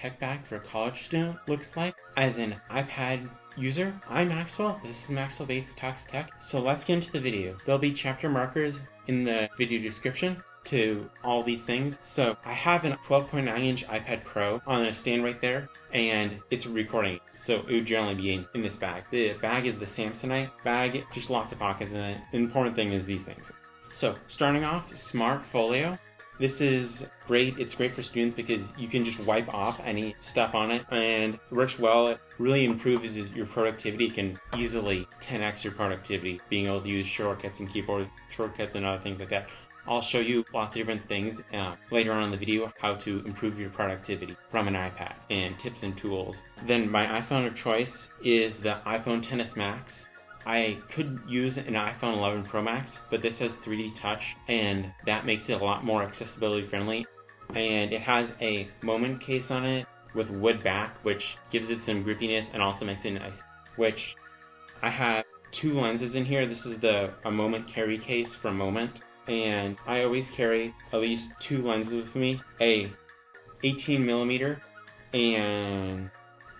tech bag for a college student looks like. As an iPad user, I'm Maxwell. This is Maxwell Bates Talks Tech. So let's get into the video. There'll be chapter markers in the video description to all these things. So I have a 12.9-inch iPad Pro on a stand right there, and it's recording. So it would generally be in this bag. The bag is the Samsonite bag, just lots of pockets in it. The important thing is these things. So starting off, Smart Folio. This is great. It's great for students because you can just wipe off any stuff on it, and it works well. It really improves your productivity. It can easily 10x your productivity, being able to use shortcuts and keyboard shortcuts and other things like that. I'll show you lots of different things later on in the video, how to improve your productivity from an iPad and tips and tools. Then my iPhone of choice is the iPhone XS Max. I could use an iPhone 11 Pro Max, but this has 3D touch, and that makes it a lot more accessibility friendly. And it has a Moment case on it with wood back, which gives it some grippiness and also makes it nice. Which I have two lenses in here. This is a Moment carry case from Moment, and I always carry at least two lenses with me: a 18mm and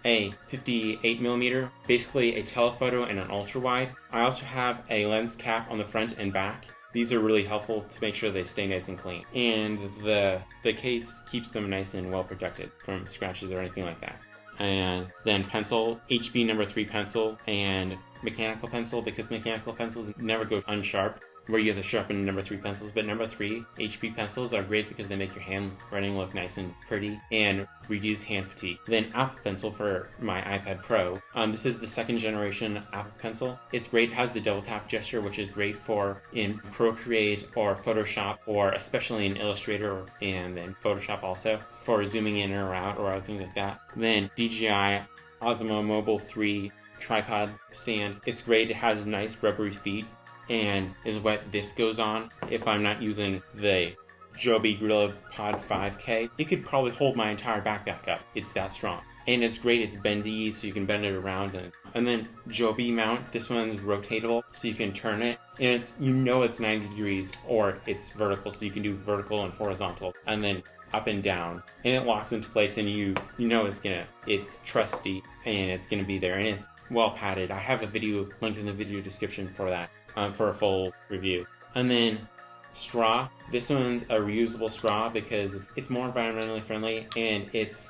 a 58mm, basically a telephoto and an ultra wide. I also have a lens cap on the front and back. These are really helpful to make sure they stay nice and clean. And the case keeps them nice and well protected from scratches or anything like that. And then pencil, HB number 3 pencil, and mechanical pencil, because mechanical pencils never go unsharp, where you have to sharpen number 3 pencils, but number 3 HP pencils are great because they make your handwriting look nice and pretty and reduce hand fatigue. Then Apple Pencil for my iPad Pro. This is the second generation Apple Pencil. It's great. It has the double tap gesture, which is great for in Procreate or Photoshop, or especially in Illustrator and then Photoshop also, for zooming in or out or other things like that. Then DJI Osmo Mobile 3 tripod stand. It's great. It has nice rubbery feet and is what this goes on. If I'm not using the Joby Gorilla Pod 5K, it could probably hold my entire backpack up. It's that strong. And it's great, it's bendy, so you can bend it around. And then Joby mount, this one's rotatable, so you can turn it. And it's 90 degrees, or it's vertical, so you can do vertical and horizontal, and then up and down. And it locks into place, and you know it's trusty, and it's gonna be there, and it's well padded. I have a video linked in the video description for that. For a full review. And then straw. This one's a reusable straw because it's more environmentally friendly, and it's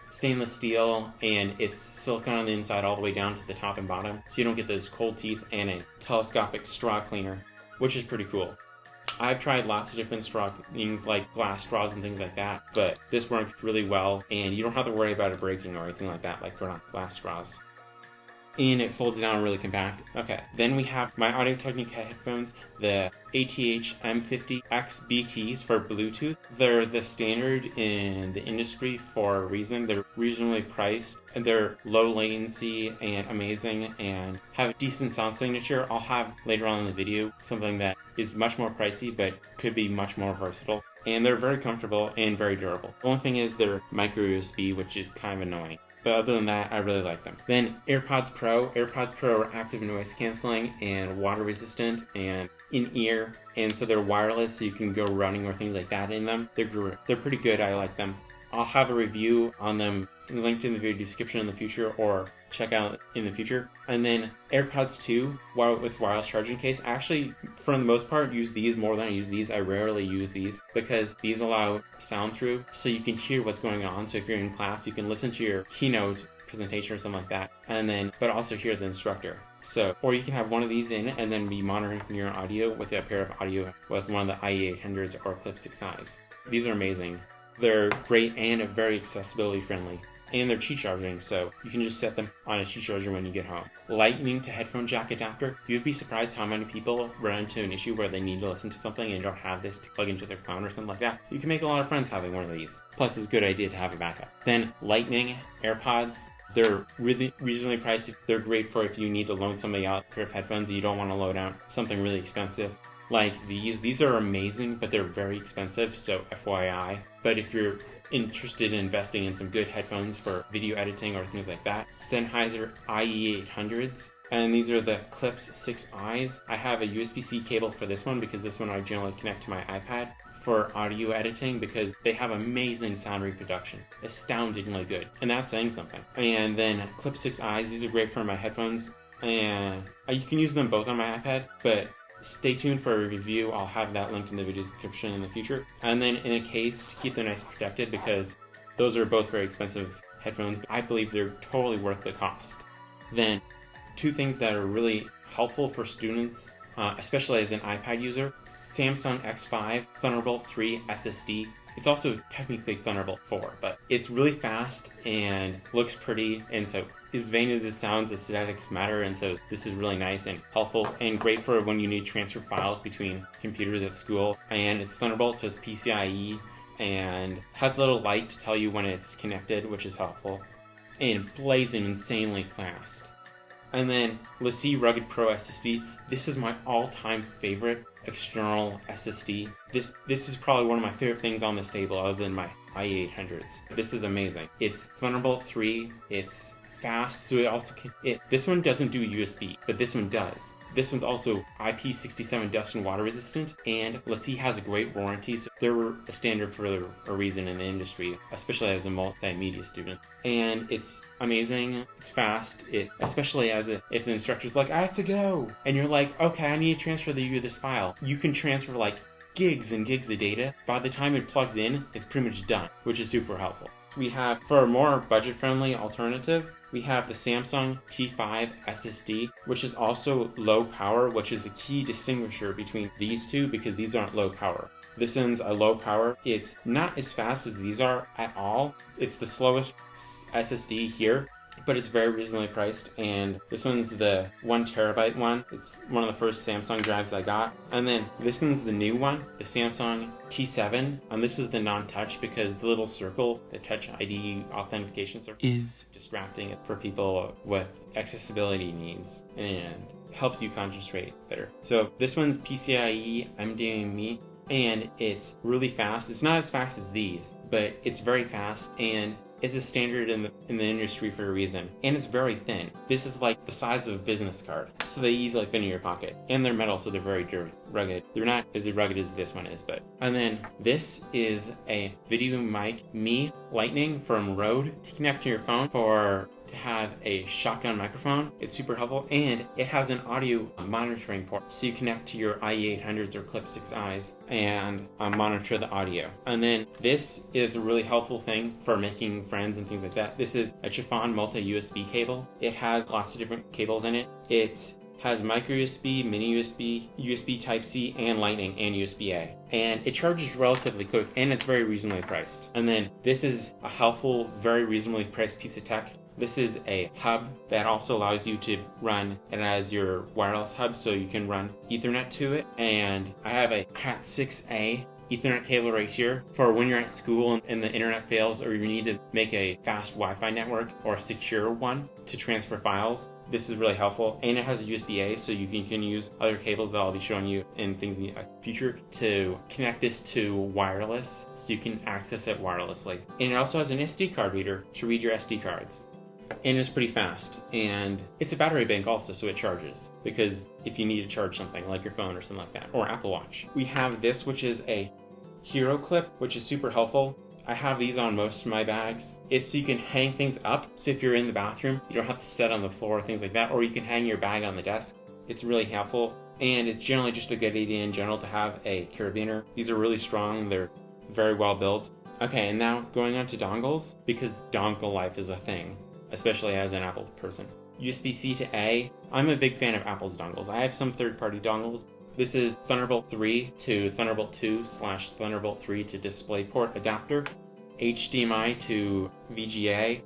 stainless steel, and it's silicone on the inside all the way down to the top and bottom, so you don't get those cold teeth, and a telescopic straw cleaner, which is pretty cool. I've tried lots of different straw things like glass straws and things like that, but this worked really well, and you don't have to worry about it breaking or anything like that, like glass straws. And it folds down really compact. Okay, then we have my Audio-Technica headphones, the ATH M50X BTs for Bluetooth. They're the standard in the industry for a reason. They're reasonably priced, and they're low latency and amazing, and have a decent sound signature. I'll have later on in the video something that is much more pricey but could be much more versatile. And they're very comfortable and very durable. The only thing is they're micro USB, which is kind of annoying. But other than that, I really like them. Then AirPods Pro. AirPods Pro are active noise canceling and water resistant and in-ear. And so they're wireless, so you can go running or things like that in them. They're pretty good. I like them. I'll have a review on them linked in the video description in the future, or check out in the future. And then AirPods 2 with wireless charging case. I actually, for the most part, use these more than I use these. I rarely use these because these allow sound through, so you can hear what's going on. So if you're in class, you can listen to your keynote presentation or something like that, and then but also hear the instructor. So, or you can have one of these in and then be monitoring your audio with a pair of audio with one of the IE800s or Clip 6Is. These are amazing. They're great and very accessibility friendly. And they're Qi charging, so you can just set them on a Qi charger when you get home. Lightning to headphone jack adapter. You'd be surprised how many people run into an issue where they need to listen to something and don't have this to plug into their phone or something like that. You can make a lot of friends having one of these. Plus, it's a good idea to have a backup. Then Lightning AirPods. They're really reasonably priced. They're great for if you need to loan somebody out a pair of headphones and you don't want to load out something really expensive. Like these. These are amazing, but they're very expensive, so FYI. But if you're interested in investing in some good headphones for video editing or things like that, Sennheiser IE800s. And these are the Clips 6Is. I have a USB-C cable for this one because this one I generally connect to my iPad. for audio editing because they have amazing sound reproduction, astoundingly good, and that's saying something. And then Clip 6 Eyes, these are great for my headphones, and you can use them both on my iPad, but stay tuned for a review. I'll have that linked in the video description in the future. And then in a case to keep them nice and protected, because those are both very expensive headphones, but I believe they're totally worth the cost. Then two things that are really helpful for students, especially as an iPad user: Samsung X5 Thunderbolt 3 SSD. It's also technically Thunderbolt 4, but it's really fast and looks pretty, and so as vain as this sounds, aesthetics matter, and so this is really nice and helpful and great for when you need to transfer files between computers at school. And it's Thunderbolt, so it's PCIe, and has a little light to tell you when it's connected, which is helpful, and blazing insanely fast. And then Lice Rugged Pro SSD. This is my all-time favorite external SSD. This is probably one of my favorite things on this table other than my i800s. This is amazing. It's Thunderbolt 3. It's fast, so it also this one doesn't do USB, but this one does. This one's also IP67 dust and water resistant, and Lice has a great warranty, so they're a standard for a reason in the industry, especially as a multimedia student. And it's amazing, it's fast, especially if the instructor's like, I have to go, and you're like, okay, I need to transfer you this file. You can transfer like gigs and gigs of data. By the time it plugs in, it's pretty much done, which is super helpful. We have, for a more budget-friendly alternative, we have the Samsung T5 SSD, which is also low power, which is a key distinguisher between these two because these aren't low power. This one's a low power. It's not as fast as these are at all. It's the slowest SSD here, but it's very reasonably priced, and this one's the 1 terabyte one. It's one of the first Samsung drives I got. And then this one's the new one, the Samsung T7, and this is the non-touch because the little circle, the Touch ID authentication circle, is distracting for people with accessibility needs and helps you concentrate better. So this one's PCIe NVMe, and it's really fast. It's not as fast as these, but it's very fast, and it's a standard in the industry for a reason. And it's very thin. This is like the size of a business card, so they easily fit in your pocket. And they're metal, so they're very rugged. They're not as rugged as this one is, but. And then this is a video mic Lightning from Rode to connect to your phone to have a shotgun microphone. It's super helpful, and it has an audio monitoring port, so you connect to your i800s or Clip 6 Eyes and monitor the audio. And then this is a really helpful thing for making friends and things like that. This is a chiffon multi-USB cable. It has lots of different cables in it. It has micro USB, mini USB, USB Type-C, and Lightning, and USB-A. And it charges relatively quick, and it's very reasonably priced. And then this is a helpful, very reasonably priced piece of tech. This is a hub that also allows you to run it as your wireless hub, so you can run Ethernet to it. And I have a Cat 6A Ethernet cable right here for when you're at school and the internet fails, or you need to make a fast Wi-Fi network or a secure one to transfer files. This is really helpful, and it has a USB-A, so you can use other cables that I'll be showing you in things in the future to connect this to wireless, so you can access it wirelessly. And it also has an SD card reader to read your SD cards. And it's pretty fast, and it's a battery bank also, so it charges, because if you need to charge something like your phone or something like that, or Apple Watch. We have this, which is a Hero Clip, which is super helpful. I have these on most of my bags. It's so you can hang things up, so if you're in the bathroom, you don't have to sit on the floor or things like that, or you can hang your bag on the desk. It's really helpful, and it's generally just a good idea in general to have a carabiner. These are really strong, they're very well built. Okay, and now going on to dongles, because dongle life is a thing, especially as an Apple person. USB-C to A. I'm a big fan of Apple's dongles. I have some third-party dongles. This is Thunderbolt 3 to Thunderbolt 2/Thunderbolt 3 to DisplayPort adapter. HDMI to VGA.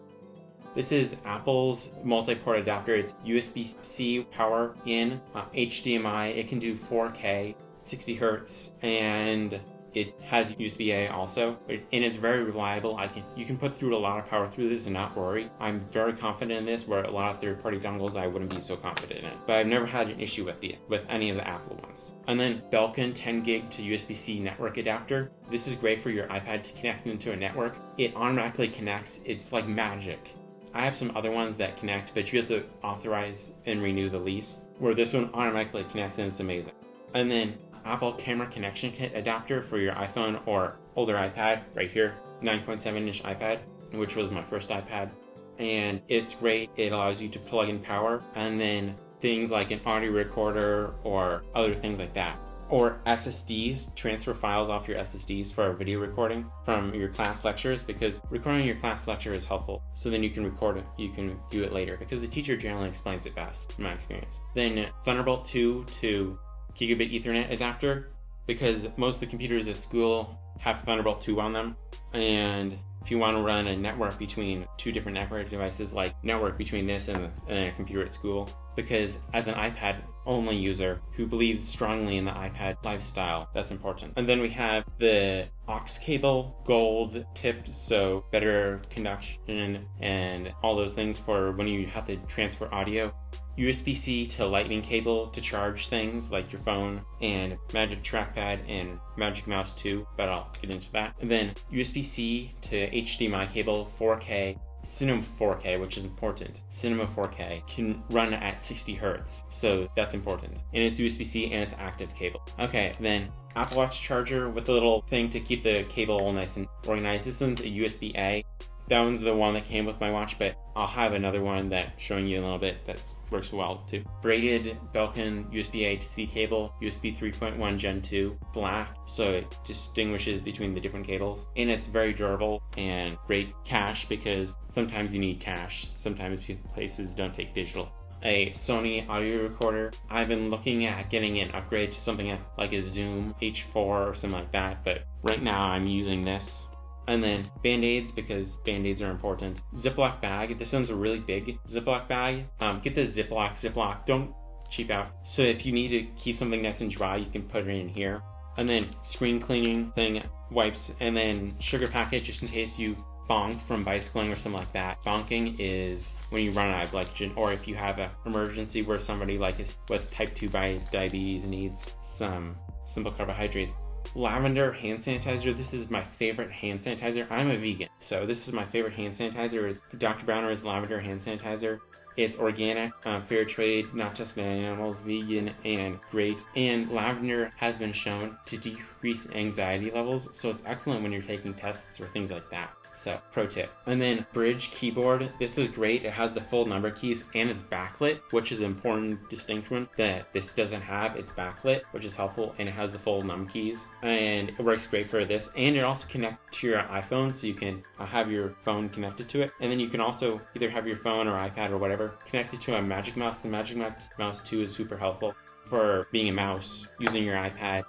This is Apple's multi-port adapter. It's USB-C power in, HDMI. It can do 4K, 60 Hertz, and it has USB-A also, and it's very reliable. You can put through a lot of power through this and not worry. I'm very confident in this, where a lot of third-party dongles I wouldn't be so confident in. But I've never had an issue with any of the Apple ones. And then Belkin 10 gig to USB-C network adapter. This is great for your iPad to connect into a network. It automatically connects. It's like magic. I have some other ones that connect, but you have to authorize and renew the lease, where this one automatically connects, and it's amazing. And then Apple camera connection kit adapter for your iPhone or older iPad right here, 9.7-inch iPad, which was my first iPad. And it's great. It allows you to plug in power, and then things like an audio recorder or other things like that. Or SSDs, transfer files off your SSDs for video recording from your class lectures, because recording your class lecture is helpful. So then you can record it, you can view it later, because the teacher generally explains it best, in my experience. Then Thunderbolt 2 to Gigabit Ethernet adapter, because most of the computers at school have Thunderbolt 2 on them. And if you want to run a network between two different network devices, like network between this and a computer at school, because as an iPad only user who believes strongly in the iPad lifestyle, that's important. And then we have the aux cable, gold tipped, so better conduction and all those things for when you have to transfer audio. USB-C to lightning cable to charge things like your phone, and Magic Trackpad and Magic Mouse 2, but I'll get into that. And then USB-C to HDMI cable, 4K, Cinema 4K, which is important. Cinema 4K can run at 60 Hertz, so that's important. And it's USB-C and it's active cable. Okay, then Apple Watch charger with a little thing to keep the cable all nice and organized. This one's a USB-A. That one's the one that came with my watch, but I'll have another one that's showing you a little bit that works well too. Braided Belkin USB-A to C cable, USB 3.1 Gen 2, black, so it distinguishes between the different cables. And it's very durable and great cache, because sometimes you need cache. Sometimes places don't take digital. A Sony audio recorder. I've been looking at getting an upgrade to something like a Zoom H4 or something like that, but right now I'm using this. And then Band-Aids, because Band-Aids are important. Ziploc bag. This one's a really big Ziploc bag. Get the Ziploc. Don't cheap out. So if you need to keep something nice and dry, you can put it in here. And then screen cleaning thing, wipes, and then sugar packet, just in case you bonk from bicycling or something like that. Bonking is when you run out of glycogen, or if you have an emergency where somebody like is with type 2 diabetes needs some simple carbohydrates. Lavender hand sanitizer. This is my favorite hand sanitizer. I'm a vegan, so this is my favorite hand sanitizer. It's Dr. Bronner's lavender hand sanitizer. It's organic, fair trade, not tested on animals, vegan, and great. And lavender has been shown to decrease anxiety levels, so it's excellent when you're taking tests or things like that. So, pro tip. And then Bridge keyboard. This is great. It has the full number keys and it's backlit, which is an important distinction that this doesn't have. It's backlit, which is helpful, and it has the full num keys. And it works great for this. And it also connects to your iPhone, so you can have your phone connected to it. And then you can also either have your phone or iPad or whatever connected to a Magic Mouse. The Magic Mouse 2 is super helpful for being a mouse, using your iPad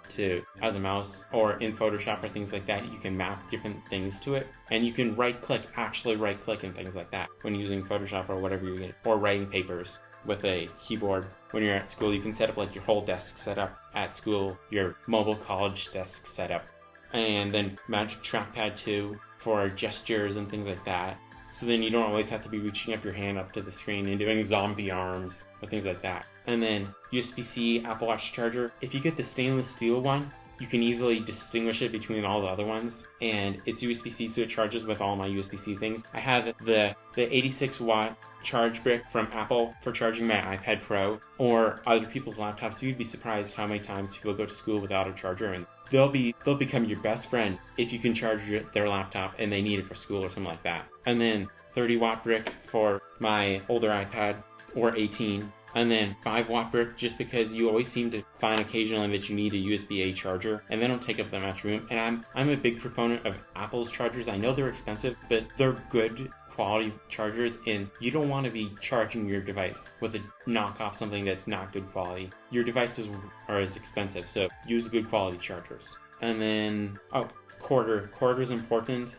as a mouse, or in Photoshop or things like that. You can map different things to it, and you can actually right click and things like that when using Photoshop or whatever you're getting, or writing papers with a keyboard. When you're at school, you can set up like your whole desk setup at school, your mobile college desk setup. And then Magic Trackpad 2 for gestures and things like that. So then you don't always have to be reaching up your hand up to the screen and doing zombie arms or things like that. And then USB-C Apple Watch charger. If you get the stainless steel one, you can easily distinguish it between all the other ones. And it's USB-C, so it charges with all my USB-C things. I have the 86 watt charge brick from Apple for charging my iPad Pro or other people's laptops. You'd be surprised how many times people go to school without a charger, and they'll become your best friend if you can charge their laptop and they need it for school or something like that. And then 30 watt brick for my older iPad, or 18. And then 5 watt brick, just because you always seem to find occasionally that you need a USB-A charger and they don't take up that much room. And I'm a big proponent of Apple's chargers. I know they're expensive, but they're good quality chargers, and you don't want to be charging your device with a knockoff, something that's not good quality. Your devices are as expensive, so use good quality chargers. And then quarter is important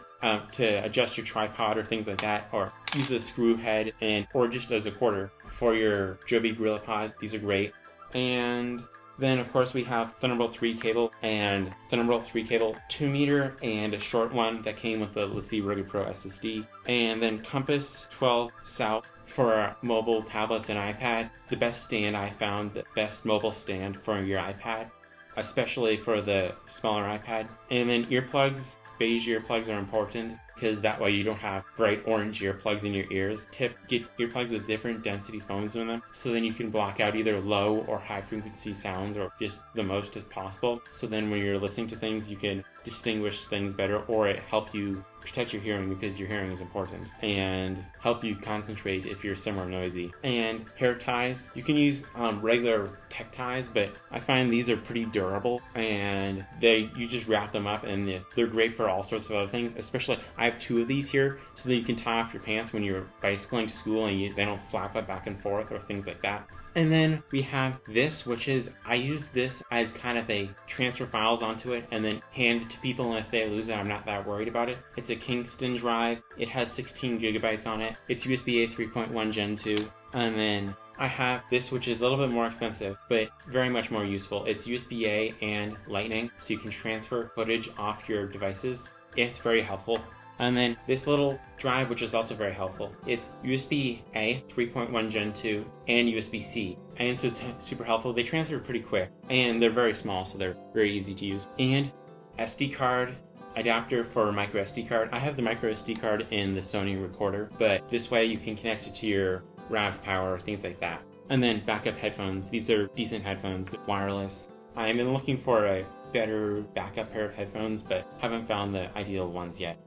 to adjust your tripod or things like that, or use a screw head or just as a quarter for your Joby GorillaPod. These are great. And then of course we have Thunderbolt 3 cable, and Thunderbolt 3 cable 2 meter and a short one that came with the Lice Rugged Pro SSD. And then Compass 12 South for mobile tablets and iPad. The best stand I found, the best mobile stand for your iPad, especially for the smaller iPad. And then earplugs. Beige earplugs are important because that way you don't have bright orange earplugs in your ears. Tip, get earplugs with different density foams in them, so then you can block out either low or high frequency sounds, or just the most as possible. So then when you're listening to things, you can distinguish things better, or it help you protect your hearing because your hearing is important, and help you concentrate if you're somewhere noisy. And hair ties, you can use regular tech ties, but I find these are pretty durable, and you just wrap them up, and they're great for all sorts of other things. Especially, I have 2 of these here, so that you can tie off your pants when you're bicycling to school and they don't flap up back and forth or things like that. And then we have this, which is, I use this as kind of a transfer files onto it and then hand it to people, and if they lose it, I'm not that worried about it. It's a Kingston drive. It has 16 gigabytes on it. It's USB-A 3.1 Gen 2. And then I have this, which is a little bit more expensive, but very much more useful. It's USB-A and Lightning, so you can transfer footage off your devices. It's very helpful. And then this little drive, which is also very helpful. It's USB-A 3.1 Gen 2 and USB-C. And so it's super helpful. They transfer pretty quick, and they're very small, so they're very easy to use. And SD card adapter for micro SD card. I have the micro SD card in the Sony recorder, but this way you can connect it to your RAV power, things like that. And then backup headphones. These are decent headphones, wireless. I'm looking for a better backup pair of headphones, but haven't found the ideal ones yet.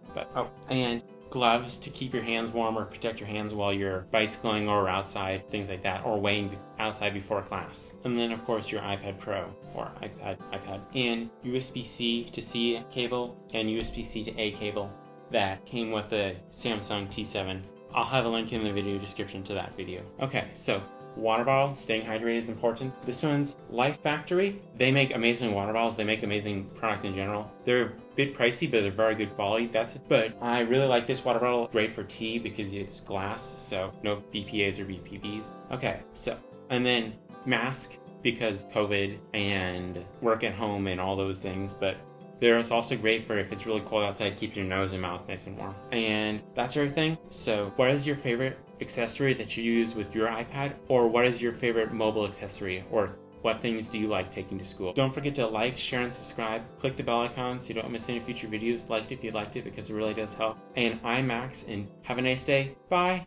And gloves to keep your hands warm or protect your hands while you're bicycling or outside, things like that, or waiting outside before class. And then, of course, your iPad Pro or iPad, and USB-C to C cable and USB-C to A cable that came with the Samsung T7. I'll have a link in the video description to that video. Okay, so water bottle, staying hydrated is important. This one's Life Factory. They make amazing water bottles. They make amazing products in general. They're a bit pricey, but they're very good quality. But I really like this water bottle. Great for tea because it's glass, so no BPAs or BPBs. Okay, so, and then mask because COVID and work at home and all those things, but they're also great for if it's really cold outside, keep your nose and mouth nice and warm. And that's everything. So what is your favorite accessory that you use with your iPad? Or what is your favorite mobile accessory? Or what things do you like taking to school? Don't forget to like, share, and subscribe. Click the bell icon so you don't miss any future videos. Like it if you liked it because it really does help. And I'm Max, and have a nice day. Bye!